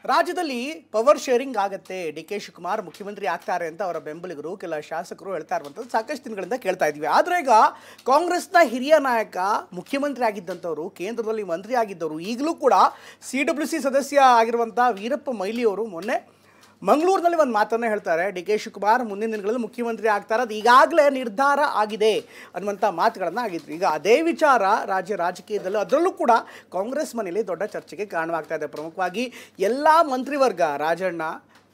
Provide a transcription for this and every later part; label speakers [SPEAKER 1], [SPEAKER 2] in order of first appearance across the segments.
[SPEAKER 1] ರಾಜ್ಯದಲ್ಲಿ power sharing ಆಗುತ್ತೆ, D K Shivakumar ಮುಖ್ಯಮಂತ್ರಿ ಆಗ್ತಾರೆ ಅಂತ ಅವರ ಬೆಂಬಲಿಗರು ಕೆಲ ಶಾಸಕರು ಹೇಳ್ತಾ ಇರುವಂಥದ್ದು ಸಾಕಷ್ಟು ದಿನಗಳಿಂದ ಕೇಳ್ತಾ ಇದ್ವಿ. ಆದರೆ ಈಗ ಕಾಂಗ್ರೆಸ್ನ ಹಿರಿಯ ನಾಯಕ ಮುಖ್ಯಮಂತ್ರಿ ಆಗಿದ್ದಂಥವರು, ಕೇಂದ್ರದಲ್ಲಿ ಮಂತ್ರಿ ಆಗಿದ್ದವರು, ಈಗಲೂ ಕೂಡ CWC ಸದಸ್ಯ ಆಗಿರುವಂಥ ವೀರಪ್ಪ ಮೊಯ್ಲಿ ಅವರು ಮೊನ್ನೆ ಮಂಗಳೂರಿನಲ್ಲಿ ಒಂದು ಮಾತನ್ನು ಹೇಳ್ತಾರೆ. ಡಿ ಕೆ ಶಿವಕುಮಾರ್ ಮುಂದಿನ ದಿನಗಳಲ್ಲಿ ಮುಖ್ಯಮಂತ್ರಿ ಆಗ್ತಾರೆ, ಅದು ಈಗಾಗಲೇ ನಿರ್ಧಾರ ಆಗಿದೆ ಅನ್ನುವಂಥ ಮಾತುಗಳನ್ನು ಆಗಿದ್ರು. ಈಗ ಅದೇ ವಿಚಾರ ರಾಜ್ಯ ರಾಜಕೀಯದಲ್ಲೂ ಅದರಲ್ಲೂ ಕೂಡ ಕಾಂಗ್ರೆಸ್ ಮನೆಯಲ್ಲಿ ದೊಡ್ಡ ಚರ್ಚೆಗೆ ಕಾರಣವಾಗ್ತಾ ಇದೆ. ಪ್ರಮುಖವಾಗಿ ಎಲ್ಲ ಮಂತ್ರಿವರ್ಗ, ರಾಜಣ್ಣ,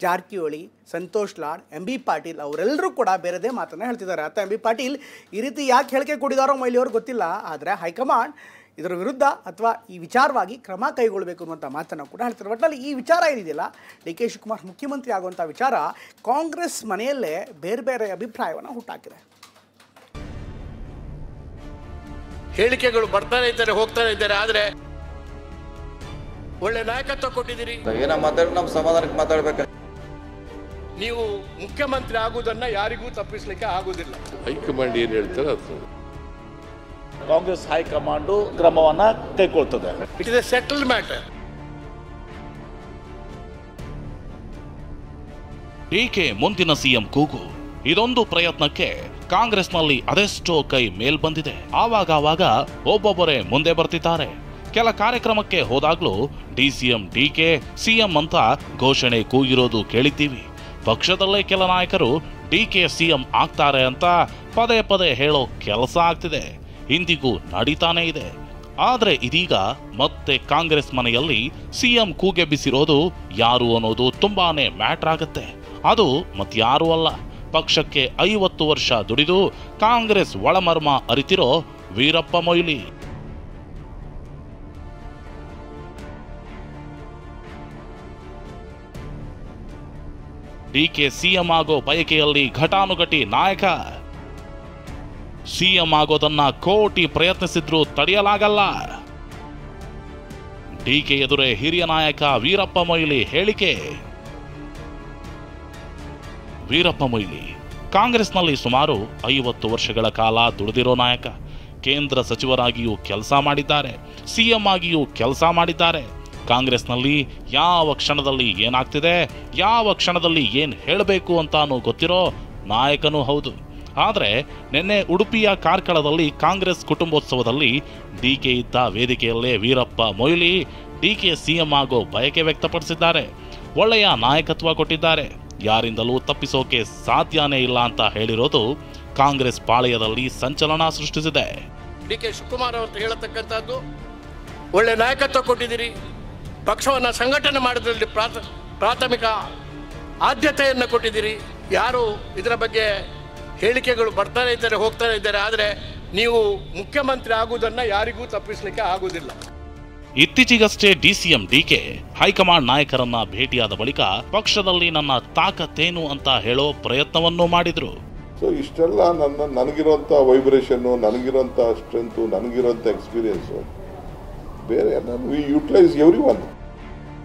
[SPEAKER 1] ಜಾರಕಿಹೊಳಿ, ಸಂತೋಷ್ ಲಾಡ್, MB ಪಾಟೀಲ್ ಅವರೆಲ್ಲರೂ ಕೂಡ ಬೇರೆದೇ ಮಾತನ್ನು ಹೇಳ್ತಿದ್ದಾರೆ. ಅಂತ MB ಪಾಟೀಲ್ ಈ ರೀತಿ ಯಾಕೆ ಹೇಳಿಕೆ ಕೊಟ್ಟಿದ್ದಾರೋ ಮೊಯ್ಲಿ ಅವ್ರಿಗೆ ಗೊತ್ತಿಲ್ಲ, ಆದರೆ ಹೈಕಮಾಂಡ್ ಇದರ ವಿರುದ್ಧ ಅಥವಾ ಈ ವಿಚಾರವಾಗಿ ಕ್ರಮ ಕೈಗೊಳ್ಳಬೇಕು ಅನ್ನುವಂಥ ಮಾತನ್ನು ಕೂಡ ಹೇಳ್ತಾರೆ. ಒಟ್ಟಿನಲ್ಲಿ ಈ ವಿಚಾರ ಏನಿದೆಯಲ್ಲ, ಡಿ ಕೆ ಶಿವಕುಮಾರ್ ಮುಖ್ಯಮಂತ್ರಿ ಆಗುವಂಥ ವಿಚಾರ ಕಾಂಗ್ರೆಸ್ ಮನೆಯಲ್ಲೇ ಬೇರೆ ಬೇರೆ ಅಭಿಪ್ರಾಯವನ್ನು ಹುಟ್ಟಾಕಿದೆ.
[SPEAKER 2] ಹೇಳಿಕೆಗಳು ಬರ್ತಾನೆ ಇದ್ದಾರೆ, ಹೋಗ್ತಾನೆ ಇದ್ದಾರೆ, ಆದರೆ ಒಳ್ಳೆ ನಾಯಕತ್ವ ಕೊಟ್ಟಿದ್ದೀರಿ.
[SPEAKER 3] ಏನೋ ಮಾತಾಡಿ ನಮ್ಮ ಸಮಾಧಾನಕ್ಕೆ ಮಾತಾಡ್ಬೇಕು.
[SPEAKER 2] ನೀವು ಮುಖ್ಯಮಂತ್ರಿ ಆಗುವುದನ್ನ ಯಾರಿಗೂ ತಪ್ಪಿಸ್ಲಿಕ್ಕೆ ಆಗುವುದಿಲ್ಲ.
[SPEAKER 4] ಹೈಕಮಾಂಡ್ ಏನು ಹೇಳ್ತಾರೆ ಅದು
[SPEAKER 5] ಕಾಂಗ್ರೆಸ್ ಹೈಕಮಾಂಡು ಕ್ರಮವನ್ನು ಕೈಗೊಳ್ತದೆ.
[SPEAKER 2] It is a settled matter.
[SPEAKER 6] DK ಮುಂದಿನ ಸಿಎಂ ಕೂಗು. ಇದೊಂದು ಪ್ರಯತ್ನಕ್ಕೆ ಕಾಂಗ್ರೆಸ್ನಲ್ಲಿ ಅದೆಷ್ಟೋ ಕೈ ಮೇಲ್ ಬಂದಿದೆ. ಆವಾಗ ಒಬ್ಬೊಬ್ಬರೇ ಮುಂದೆ ಬರ್ತಿದ್ದಾರೆ. ಕೆಲ ಕಾರ್ಯಕ್ರಮಕ್ಕೆ ಹೋದಾಗ್ಲೂ DCM ಡಿಕೆ ಸಿಎಂ ಅಂತ ಘೋಷಣೆ ಕೂಗಿರೋದು ಕೇಳಿದ್ದೀವಿ. ಪಕ್ಷದಲ್ಲೇ ಕೆಲ ನಾಯಕರು ಡಿಕೆ ಸಿಎಂ ಆಗ್ತಾರೆ ಅಂತ ಪದೇ ಪದೇ ಹೇಳೋ ಕೆಲಸ ಆಗ್ತಿದೆ, ಇಂದಿಗೂ ನಡೀತಾನೆ ಇದೆ. ಆದರೆ ಇದೀಗ ಮತ್ತೆ ಕಾಂಗ್ರೆಸ್ ಮನೆಯಲ್ಲಿ ಸಿಎಂ ಕೂಗೆಬ್ಬಿಸಿರೋದು ಯಾರು ಅನ್ನೋದು ತುಂಬಾನೇ ಮ್ಯಾಟರ್ ಆಗುತ್ತೆ. ಅದು ಮತ್ಯಾರೂ ಅಲ್ಲ, ಪಕ್ಷಕ್ಕೆ 50 ವರ್ಷ ದುಡಿದು ಕಾಂಗ್ರೆಸ್ ಒಳಮರ್ಮ ಅರಿತಿರೋ ವೀರಪ್ಪ ಮೊಯ್ಲಿ. ಡಿಕೆ ಸಿಎಂ ಆಗೋ ಬಯಕೆಯಲ್ಲಿ ಘಟಾನುಘಟಿ ನಾಯಕ. ಸಿಎಂ ಆಗೋದನ್ನ ಕೋಟಿ ಪ್ರಯತ್ನಿಸಿದ್ರೂ ತಡೆಯಲಾಗಲ್ಲ. ಡಿಕೆ ಎದುರೇ ಹಿರಿಯ ನಾಯಕ ವೀರಪ್ಪ ಮೊಯ್ಲಿ ಹೇಳಿಕೆ. ವೀರಪ್ಪ ಮೊಯ್ಲಿ ಕಾಂಗ್ರೆಸ್ನಲ್ಲಿ ಸುಮಾರು 50 ವರ್ಷಗಳ ಕಾಲ ದುಡಿದಿರೋ ನಾಯಕ. ಕೇಂದ್ರ ಸಚಿವರಾಗಿಯೂ ಕೆಲಸ ಮಾಡಿದ್ದಾರೆ, ಸಿಎಂ ಆಗಿಯೂ ಕೆಲಸ ಮಾಡಿದ್ದಾರೆ. ಕಾಂಗ್ರೆಸ್ನಲ್ಲಿ ಯಾವ ಕ್ಷಣದಲ್ಲಿ ಏನಾಗ್ತಿದೆ, ಯಾವ ಕ್ಷಣದಲ್ಲಿ ಏನ್ ಹೇಳಬೇಕು ಅಂತಾನೂ ಗೊತ್ತಿರೋ ನಾಯಕನೂ ಹೌದು. ಆದರೆ ನಿನ್ನೆ ಉಡುಪಿಯ ಕಾರ್ಕಳದಲ್ಲಿ ಕಾಂಗ್ರೆಸ್ ಕುಟುಂಬೋತ್ಸವದಲ್ಲಿ ಡಿಕೆ ಇದ್ದ ವೇದಿಕೆಯಲ್ಲೇ ವೀರಪ್ಪ ಮೊಯ್ಲಿ ಡಿಕೆ ಸಿಎಂ ಆಗೋ ಬಯಕೆ ವ್ಯಕ್ತಪಡಿಸಿದ್ದಾರೆ. ಒಳ್ಳೆಯ ನಾಯಕತ್ವ ಕೊಟ್ಟಿದ್ದಾರೆ, ಯಾರಿಂದಲೂ ತಪ್ಪಿಸೋಕೆ ಸಾಧ್ಯನೇ ಇಲ್ಲ ಅಂತ ಹೇಳಿರೋದು ಕಾಂಗ್ರೆಸ್ ಪಾಳೆಯದಲ್ಲಿ ಸಂಚಲನ ಸೃಷ್ಟಿಸಿದೆ.
[SPEAKER 2] ಡಿ.ಕೆ. ಶಿವಕುಮಾರ್ ಅವರು ಹೇಳತಕ್ಕಂಥದ್ದು, ಒಳ್ಳೆ ನಾಯಕತ್ವ ಕೊಟ್ಟಿದ್ದೀರಿ, ಪಕ್ಷವನ್ನು ಸಂಘಟನೆ ಮಾಡೋದ್ರಲ್ಲಿ ಪ್ರಾಥಮಿಕ ಆದ್ಯತೆಯನ್ನು ಕೊಟ್ಟಿದ್ದೀರಿ. ಯಾರು ಇದರ ಬಗ್ಗೆ ಹೇಳಿಕೆಗಳು ಬರ್ತಾನೆ ಇದ್ದಾರೆ, ಹೋಗ್ತಾನೆ ಇದ್ದಾರೆ, ಆದರೆ ನೀವು ಮುಖ್ಯಮಂತ್ರಿ ಆಗುವುದನ್ನ ಯಾರಿಗೂ ತಪ್ಪಿಸಲಿಕ್ಕೆ ಆಗುವುದಿಲ್ಲ.
[SPEAKER 6] ಇತ್ತೀಚೆಗಷ್ಟೇ DCM ಡಿಕೆ ಹೈಕಮಾಂಡ್ ನಾಯಕರನ್ನ ಭೇಟಿಯಾದ ಬಳಿಕ ಪಕ್ಷದಲ್ಲಿ ನನ್ನ ತಾಕತ್ತೇನು ಅಂತ ಹೇಳೋ ಪ್ರಯತ್ನವನ್ನು ಮಾಡಿದ್ರು.
[SPEAKER 4] ಸೊ ಇಷ್ಟೆಲ್ಲ ನನಗಿರುವಂಥ ವೈಬ್ರೇಷನ್ನು, ನನಗಿರುವಂಥ ಸ್ಟ್ರೆಂತು, ನನಗಿರುವಂಥ ಎಕ್ಸ್ಪೀರಿಯನ್ಸು ಬೇರೆ ವಿ ಯುಟಿಲೈಸ್ ಎವ್ರಿ ಒನ್.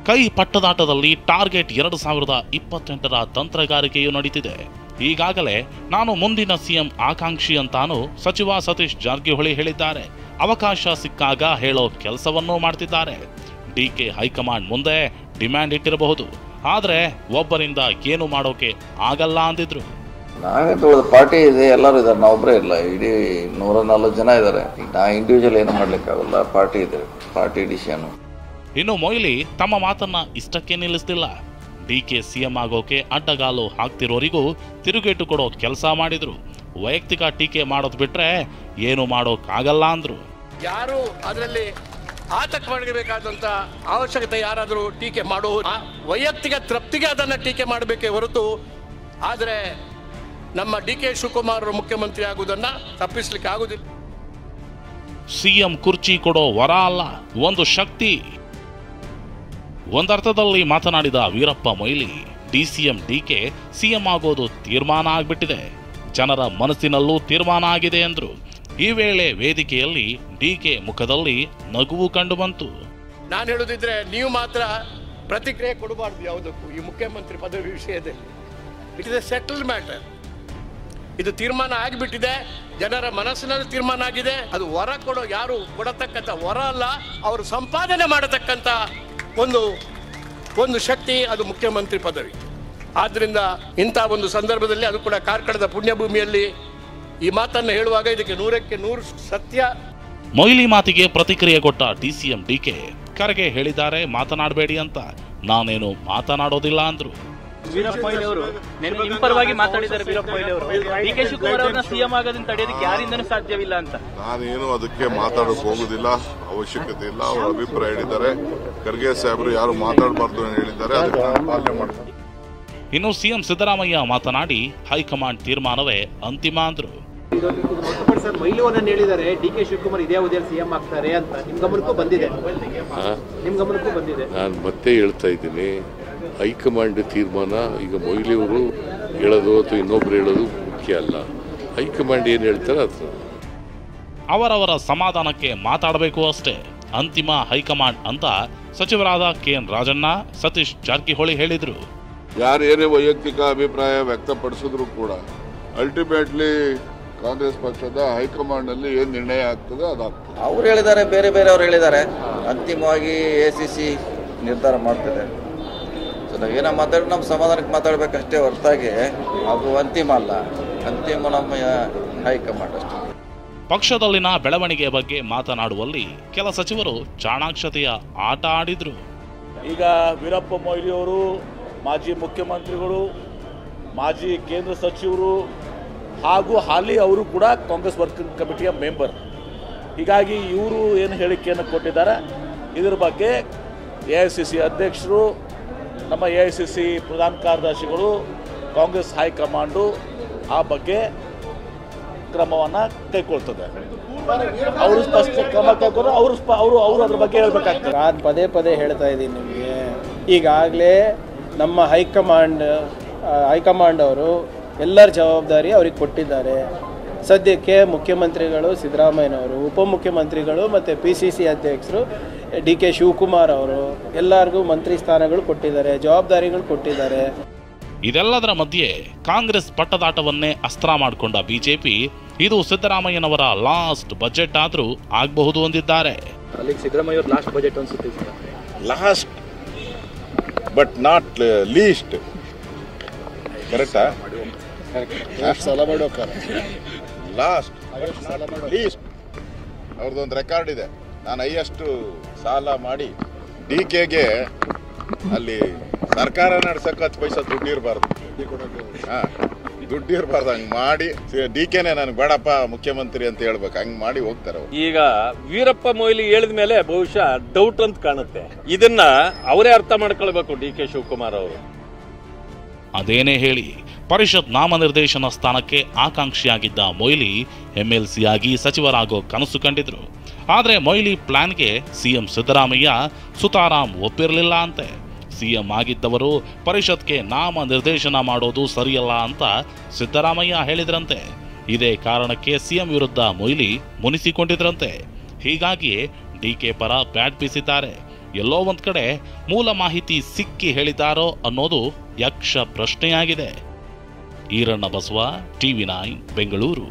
[SPEAKER 6] ಕೈ ಪಟ್ಟದಾಟದಲ್ಲಿ ಟಾರ್ಗೆಟ್ 2028ರ ತಂತ್ರಗಾರಿಕೆಯು ನಡೀತಿದೆ. ಈಗಾಗಲೇ ನಾನು ಮುಂದಿನ ಸಿಎಂ ಆಕಾಂಕ್ಷಿ ಅಂತಾನು ಸಚಿವ ಸತೀಶ್ ಜಾರಕಿಹೊಳಿ ಹೇಳಿದ್ದಾರೆ. ಅವಕಾಶ ಸಿಕ್ಕಾಗ ಹೇಳೋ ಕೆಲಸವನ್ನೂ ಮಾಡ್ತಿದ್ದಾರೆ. ಡಿಕೆ ಹೈಕಮಾಂಡ್ ಮುಂದೆ ಡಿಮ್ಯಾಂಡ್ ಇಟ್ಟಿರಬಹುದು, ಆದರೆ ಒಬ್ಬರಿಂದ ಏನು ಮಾಡೋಕೆ ಆಗಲ್ಲ ಅಂದಿದ್ರು.
[SPEAKER 3] ನಾವೇ ಪಾರ್ಟಿ ಇದೆ, ಎಲ್ಲರೂ ಇದ್ದಾರೆ, ನಾವೊಬ್ಬರೇ ಇಲ್ಲ, ಇಡೀ 140 ಜನ ಇದ್ದಾರೆ. ನಾ ಇಂಡಿವಿಜುವಲ್ ಏನು ಮಾಡ್ಲಿಕ್ಕಾಗಲ್ಲ, ಪಾರ್ಟಿ ಇದೆ, ಪಾರ್ಟಿ ಡಿಸಿಷನ್.
[SPEAKER 6] ಇನ್ನು ಮೊಯ್ಲಿ ತಮ್ಮ ಮಾತನ್ನ ಇಷ್ಟಕ್ಕೆ ನಿಲ್ಲಿಸ್ತಿಲ್ಲ. ಡಿಕೆ ಸಿಎಂ ಆಗೋಕೆ ಅಡ್ಡಗಾಲು ಹಾಕ್ತಿರೋರಿಗೂ ತಿರುಗೇಟು ಕೊಡೋ ಕೆಲಸ ಮಾಡಿದ್ರು. ವೈಯಕ್ತಿಕ ಟೀಕೆ ಮಾಡೋದು ಬಿಟ್ರೆ ಏನು ಮಾಡೋಕ್ಕಾಗಲ್ಲ ಅಂದ್ರು.
[SPEAKER 2] ಯಾರು ಅದರಲ್ಲಿ ಆತಂಕ ಮಾಡಬೇಕಾದಂತ ಅವಶ್ಯಕತೆ ಯಾರಾದರೂ ಟೀಕೆ ಮಾಡುವ ವೈಯಕ್ತಿಕ ತೃಪ್ತಿಗೆ ಅದನ್ನ ಟೀಕೆ ಮಾಡಬೇಕೇ ಹೊರತು, ಆದರೆ ನಮ್ಮ ಡಿ.ಕೆ. ಶಿವಕುಮಾರ್ ಮುಖ್ಯಮಂತ್ರಿ ಆಗುವುದನ್ನ ತಪ್ಪಿಸ್ಲಿಕ್ಕೆ ಆಗುದಿಲ್ಲ.
[SPEAKER 6] ಸಿಎಂ ಕುರ್ಚಿ ಕೊಡೋ ವರ ಅಲ್ಲ, ಒಂದು ಶಕ್ತಿ. ಒಂದರ್ಥದಲ್ಲಿ ಮಾತನಾಡಿದ Veerappa Moily, DCM DK CM ಆಗೋದು ತೀರ್ಮಾನ ಆಗ್ಬಿಟ್ಟಿದೆ, ಜನರ ಮನಸ್ಸಿನಲ್ಲೂ ತೀರ್ಮಾನ ಆಗಿದೆ ಎಂದ್ರು. ಈ ವೇಳೆ ವೇದಿಕೆಯಲ್ಲಿ ಡಿಕೆ ಮುಖದಲ್ಲಿ ನಗುವು ಕಂಡು ಬಂತು.
[SPEAKER 2] ನಾನು ಹೇಳುದಿದ್ರೆ ನೀವು ಮಾತ್ರ ಪ್ರತಿಕ್ರಿಯೆ ಕೊಡಬಾರ್ದು ಯಾವುದಕ್ಕೂ ಈ ಮುಖ್ಯಮಂತ್ರಿ ಪದವಿ ವಿಷಯದಲ್ಲಿ. It is a settled matter. ಇದು ತೀರ್ಮಾನ ಆಗಿಬಿಟ್ಟಿದೆ, ಜನರ ಮನಸ್ಸಿನಲ್ಲಿ ತೀರ್ಮಾನ ಆಗಿದೆ. ಅದು ವರ ಕೊಡೋ, ಯಾರು ಕೊಡತಕ್ಕಂಥ ವರ ಅಲ್ಲ, ಅವರು ಸಂಪಾದನೆ ಮಾಡತಕ್ಕಂಥ ಒಂದು ಒಂದು ಶಕ್ತಿ, ಅದು ಮುಖ್ಯಮಂತ್ರಿ ಪದವಿ. ಆದ್ದರಿಂದ ಇಂಥ ಒಂದು ಸಂದರ್ಭದಲ್ಲಿ, ಅದು ಕೂಡ ಕಾರ್ಕಳದ ಪುಣ್ಯಭೂಮಿಯಲ್ಲಿ ಈ ಮಾತನ್ನು ಹೇಳುವಾಗ ಇದಕ್ಕೆ 100ಕ್ಕೆ 100 ಸತ್ಯ.
[SPEAKER 6] ಮೊಯ್ಲಿ ಮಾತಿಗೆ ಪ್ರತಿಕ್ರಿಯೆ ಕೊಟ್ಟ ಡಿಸಿಎಂ ಡಿಕೆ ಖರ್ಗೆ ಹೇಳಿದ್ದಾರೆ ಮಾತನಾಡಬೇಡಿ ಅಂತ. ನಾನೇನು ಮಾತನಾಡೋದಿಲ್ಲ ಅಂದ್ರು.
[SPEAKER 7] ವೀರಪ್ಪ ಮೊಯ್ಲಿ ಅವರು ನಿಮ್ಮ ಪರವಾಗಿ ಮಾತಾಡಿದ್ದಾರೆ. ವೀರಪ್ಪ ಮೊಯ್ಲಿ ಅವರು ಡಿಕೆ ಶಿವಕುಮಾರ್ ಅವರನ್ನ ಸಿಎಂ ಆಗೋದನ್ನ ತಡೆಯೋದಕ್ಕೆ ಯಾರಿಂದನೂ ಸಾಧ್ಯವಿಲ್ಲ ಅಂತ.
[SPEAKER 4] ನಾನೇನು ಅದಕ್ಕೆ ಮಾತಾಡೋಕೆ ಹೋಗುದಿಲ್ಲ, ಅವಶ್ಯಕತೆ ಇಲ್ಲ. ಅವರ ಅಭಿಪ್ರಾಯ ಹೇಳಿದ್ದಾರೆ. ಖರ್ಗೆ ಸಾಹೇಬರು ಯಾರು ಮಾತಾಡಬಾರ್ದು ಅಂತ ಹೇಳಿದ್ದಾರೆ, ಅದಕ್ಕೆ ನಾನು ಪಾಲನೆ ಮಾಡ್ತೀನಿ.
[SPEAKER 6] ಇನ್ನು ಸಿಎಂ ಸಿದ್ದರಾಮಯ್ಯ ಮಾತನಾಡಿ ಹೈಕಮಾಂಡ್ ತೀರ್ಮಾನವೇ ಅಂತಿಮ ಅಂದ್ರು.
[SPEAKER 7] ಸರ್, ಮೊಯ್ಲಿ ಅವರನ್ನ ಹೇಳಿದ್ದಾರೆ ಡಿಕೆ ಶಿವಕುಮಾರ್ ಇದೇ ಅವಧಿಯಲ್ಲಿ ಸಿಎಂ ಆಗ್ತಾರೆ ಅಂತ. ನಿಮ್ ಗಮನಕ್ಕೂ ಬಂದಿದೆ?
[SPEAKER 8] ನಾನು ಮತ್ತೆ ಹೇಳ್ತಾ ಇದ್ದೀನಿ, ಹೈಕಮಾಂಡ್ ತೀರ್ಮಾನ. ಈಗ ಮೊಯ್ಲಿ ಅವರು ಹೇಳೋದು ಅಥವಾ ಇನ್ನೊಬ್ರು ಹೇಳೋದು ಮುಖ್ಯ ಅಲ್ಲ. ಹೈಕಮಾಂಡ್ ಏನು ಹೇಳ್ತಾರೆ ಅದು
[SPEAKER 6] ಅವರವರ ಸಮಾಧಾನಕ್ಕೆ ಮಾತಾಡಬೇಕು ಅಷ್ಟೇ. ಅಂತಿಮ ಹೈಕಮಾಂಡ್ ಅಂತ ಸಚಿವರಾದ KN ರಾಜಣ್ಣ, ಸತೀಶ್ ಜಾರಕಿಹೊಳಿ ಹೇಳಿದ್ರು.
[SPEAKER 4] ಯಾರೇನೇ ವೈಯಕ್ತಿಕ ಅಭಿಪ್ರಾಯ ವ್ಯಕ್ತಪಡಿಸಿದ್ರು ಕೂಡ ಅಲ್ಟಿಮೇಟ್ಲಿ ಕಾಂಗ್ರೆಸ್ ಪಕ್ಷದ ಹೈಕಮಾಂಡ್ ಅಲ್ಲಿ ಏನ್ ನಿರ್ಣಯ ಆಗ್ತದೆ ಅದಾಗ್ತದೆ.
[SPEAKER 3] ಅವ್ರು ಹೇಳಿದ್ದಾರೆ, ಬೇರೆ ಬೇರೆಯವ್ರು ಹೇಳಿದ್ದಾರೆ. ಅಂತಿಮವಾಗಿ ACC ನಿರ್ಧಾರ ಮಾಡ್ತದೆ. ಸೊ ನಾವೇನೋ ಮಾತಾಡಿ ನಮ್ಮ ಸಮಾಧಾನಕ್ಕೆ ಮಾತಾಡಬೇಕಷ್ಟೇ ಹೊರತಾಗಿ ಅದು ಅಂತಿಮ ಅಲ್ಲ. ಅಂತಿಮ ನಮ್ಮ ಹೈಕಮಾಂಡ್ ಅಷ್ಟೇ.
[SPEAKER 6] ಪಕ್ಷದಲ್ಲಿನ ಬೆಳವಣಿಗೆ ಬಗ್ಗೆ ಮಾತನಾಡುವಲ್ಲಿ ಕೆಲ ಸಚಿವರು ಚಾಣಾಕ್ಷತೆಯ ಆಟ ಆಡಿದ್ರು.
[SPEAKER 5] ಈಗ ವೀರಪ್ಪ ಮೊಯ್ಲಿ ಅವರು ಮಾಜಿ ಮುಖ್ಯಮಂತ್ರಿಗಳು, ಮಾಜಿ ಕೇಂದ್ರ ಸಚಿವರು ಹಾಗೂ ಹಾಲಿ ಅವರು ಕೂಡ ಕಾಂಗ್ರೆಸ್ ವರ್ಕಿಂಗ್ ಕಮಿಟಿಯ ಮೆಂಬರ್. ಹೀಗಾಗಿ ಇವರು ಏನು ಹೇಳಿಕೆಯನ್ನು ಕೊಟ್ಟಿದ್ದಾರೆ, ಇದರ ಬಗ್ಗೆ AICC ಅಧ್ಯಕ್ಷರು, ನಮ್ಮ AICC ಪ್ರಧಾನ ಕಾರ್ಯದರ್ಶಿಗಳು, ಕಾಂಗ್ರೆಸ್ ಹೈಕಮಾಂಡು ಆ ಬಗ್ಗೆ ಕ್ರಮವನ್ನು ಕೈಗೊಳ್ತದೆ. ಅವರು ಸ್ಪಷ್ಟ ಕ್ರಮ ಕೈಗೊಂಡು ಅವರು ಅದ್ರ ಬಗ್ಗೆ ಹೇಳಬೇಕಾಗ್ತದೆ.
[SPEAKER 7] ನಾನು ಪದೇ ಪದೇ ಹೇಳ್ತಾ ಇದ್ದೀನಿ ನಿಮಗೆ, ಈಗಾಗಲೇ ನಮ್ಮ ಹೈಕಮಾಂಡ್ ಅವರು ಎಲ್ಲರ ಜವಾಬ್ದಾರಿ ಅವ್ರಿಗೆ ಕೊಟ್ಟಿದ್ದಾರೆ. ಸದ್ಯಕ್ಕೆ ಮುಖ್ಯಮಂತ್ರಿಗಳು ಸಿದ್ದರಾಮಯ್ಯನವರು, ಉಪಮುಖ್ಯಮಂತ್ರಿಗಳು ಮತ್ತು PCC ಅಧ್ಯಕ್ಷರು DK ಶಿವಕುಮಾರ್ ಅವರು ಎಲ್ಲರಿಗೂ ಮಂತ್ರಿ ಸ್ಥಾನಗಳು ಕೊಟ್ಟಿದ್ದಾರೆ, ಜವಾಬ್ದಾರಿಗಳು ಕೊಟ್ಟಿದ್ದಾರೆ.
[SPEAKER 6] ಇದೆಲ್ಲದರ ಮಧ್ಯೆ ಕಾಂಗ್ರೆಸ್ ಪಟ್ಟದಾಟವನ್ನೇ ಅಸ್ತ್ರ ಮಾಡಿಕೊಂಡ ಬಿಜೆಪಿ ಇದು ಸಿದ್ದರಾಮಯ್ಯನವರ ಲಾಸ್ಟ್ ಬಜೆಟ್ ಆದ್ರೂ ಆಗಬಹುದು ಅಂದಿದ್ದಾರೆ.
[SPEAKER 7] ಅಲ್ಲಿಗೆ ಸಿದ್ದರಾಮಯ್ಯ ಅವರು ಲಾಸ್ಟ್ ಬಜೆಟ್ ಅನ್ಸುತ್ತೆ.
[SPEAKER 4] Last but not least. ಕರೆಕ್ಟಾ? ಸಾಲ ಮಾಡೋಕಾರ ಲಾಸ್ಟ್ ಲೀಸ್ಟ್. ಅವ್ರದ್ದೊಂದು ರೆಕಾರ್ಡ್ ಇದೆ. ನಾನು ಹೈಯೆಸ್ಟ್ ಸಾಲ ಮಾಡಿ DKಗೆ ಅಲ್ಲಿ ಸರ್ಕಾರ ನಡ್ಸಕ್ಕೆ 10 ಪೈಸಾ ದುಡ್ಡು ಇರಬಾರ್ದು. ದುಡ್ಡು ಇರಬಾರ್ದು. ಹಂಗೆ ಮಾಡಿ DKನೇ ನನಗೆ ಬೇಡಪ್ಪ ಮುಖ್ಯಮಂತ್ರಿ ಅಂತ ಹೇಳ್ಬೇಕು. ಹಂಗೆ ಮಾಡಿ ಹೋಗ್ತಾರೆ.
[SPEAKER 9] ಈಗ ವೀರಪ್ಪ ಮೊಯ್ಲಿ ಹೇಳಿದ ಮೇಲೆ ಬಹುಶಃ ಡೌಟ್ ಅಂತ ಕಾಣುತ್ತೆ. ಇದನ್ನ ಅವರೇ ಅರ್ಥ ಮಾಡ್ಕೊಳ್ಬೇಕು DK ಶಿವಕುಮಾರ್ ಅವರು.
[SPEAKER 6] ಅದೇನೇ ಹೇಳಿ ಪರಿಷತ್ ನಾಮನಿರ್ದೇಶನ ಸ್ಥಾನಕ್ಕೆ ಆಕಾಂಕ್ಷಿಯಾಗಿದ್ದ ಮೊಯ್ಲಿ MLC ಆಗಿ ಸಚಿವರಾಗೋ ಕನಸು ಕಂಡಿದ್ರು. ಆದರೆ ಮೊಯ್ಲಿ ಪ್ಲಾನ್ಗೆ ಸಿಎಂ ಸಿದ್ದರಾಮಯ್ಯ ಸುತಾರಾಮ್ ಒಪ್ಪಿರಲಿಲ್ಲ ಅಂತೆ. ಸಿಎಂ ಆಗಿದ್ದವರು ಪರಿಷತ್ಗೆ ನಾಮನಿರ್ದೇಶನ ಮಾಡೋದು ಸರಿಯಲ್ಲ ಅಂತ ಸಿದ್ದರಾಮಯ್ಯ ಹೇಳಿದ್ರಂತೆ. ಇದೇ ಕಾರಣಕ್ಕೆ ಸಿಎಂ ವಿರುದ್ಧ ಮೊಯ್ಲಿ ಮುನಿಸಿಕೊಂಡಿದ್ರಂತೆ. ಹೀಗಾಗಿ DK ಪರ ಬ್ಯಾಟ್ ಬೀಸಿದ್ದಾರೆ. ಎಲ್ಲೋ ಒಂದ್ ಕಡೆ ಮೂಲ ಮಾಹಿತಿ ಸಿಕ್ಕಿ ಹೇಳಿದಾರೋ ಅನ್ನೋದು ಯಕ್ಷ ಪ್ರಶ್ನೆಯಾಗಿದೆ. ಈರಣ್ಣ ಬಸವ, TV9 ಬೆಂಗಳೂರು.